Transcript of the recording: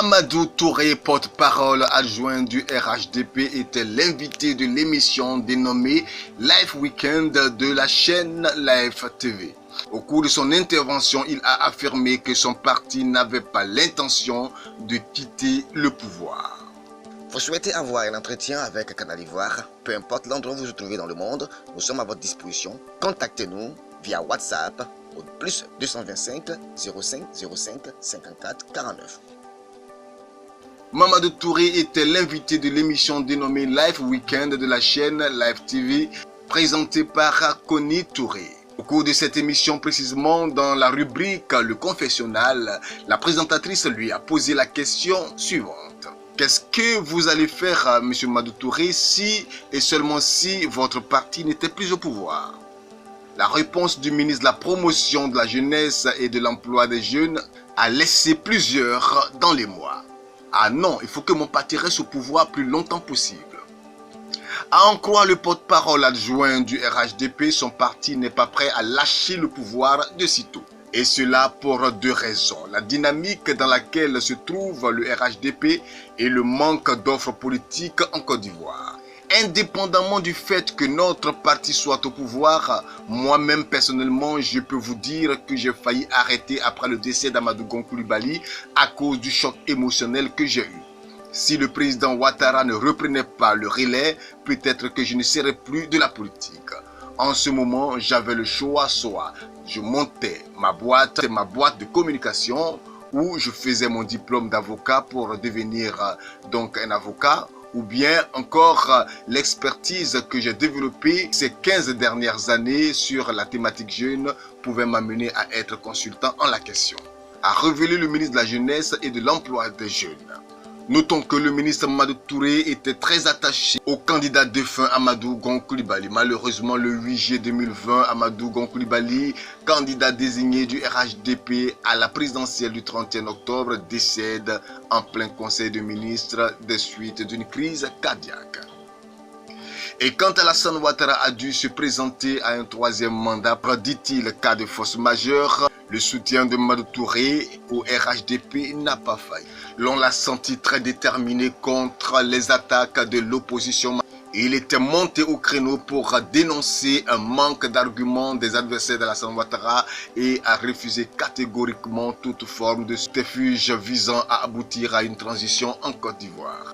Mamadou Touré, porte-parole adjoint du RHDP, était l'invité de l'émission dénommée Live Weekend de la chaîne Live TV. Au cours de son intervention, il a affirmé que son parti n'avait pas l'intention de quitter le pouvoir. Vous souhaitez avoir un entretien avec Canal Ivoire? Peu importe l'endroit où vous vous trouvez dans le monde, nous sommes à votre disposition. Contactez-nous via WhatsApp au plus 225 05 05 54 49. Mamadou Touré était l'invité de l'émission dénommée Live Weekend de la chaîne Live TV, présentée par Connie Touré. Au cours de cette émission, précisément dans la rubrique Le Confessionnal, la présentatrice lui a posé la question suivante. Qu'est-ce que vous allez faire, M. Mamadou Touré, si et seulement si votre parti n'était plus au pouvoir? La réponse du ministre de la Promotion de la Jeunesse et de l'Emploi des Jeunes a laissé plusieurs dans les mois. Ah non, il faut que mon parti reste au pouvoir plus longtemps possible. À en croire le porte-parole adjoint du RHDP, son parti n'est pas prêt à lâcher le pouvoir de sitôt. Et cela pour deux raisons. La dynamique dans laquelle se trouve le RHDP et le manque d'offres politiques en Côte d'Ivoire. Indépendamment du fait que notre parti soit au pouvoir, moi-même personnellement, je peux vous dire que j'ai failli arrêter après le décès d'Amadou Gon Coulibaly à cause du choc émotionnel que j'ai eu. Si le président Ouattara ne reprenait pas le relais, peut-être que je ne serais plus de la politique. En ce moment, j'avais le choix, soit je montais ma boîte de communication où je faisais mon diplôme d'avocat pour devenir donc un avocat, ou bien encore l'expertise que j'ai développée ces 15 dernières années sur la thématique jeune pouvait m'amener à être consultant en la question, a révélé le ministre de la Jeunesse et de l'Emploi des Jeunes. Notons que le ministre Mamadou Touré était très attaché au candidat défunt Amadou Gon Coulibaly. Malheureusement, le 8 juillet 2020, Amadou Gon Coulibaly, candidat désigné du RHDP à la présidentielle du 31 octobre, décède en plein conseil de ministres des suites d'une crise cardiaque. Et quand Alassane Ouattara a dû se présenter à un troisième mandat, dit-il cas de force majeure, le soutien de Mamadou Touré au RHDP n'a pas failli. L'on l'a senti très déterminé contre les attaques de l'opposition. Il était monté au créneau pour dénoncer un manque d'arguments des adversaires d'Alassane Ouattara et a refusé catégoriquement toute forme de subterfuge visant à aboutir à une transition en Côte d'Ivoire.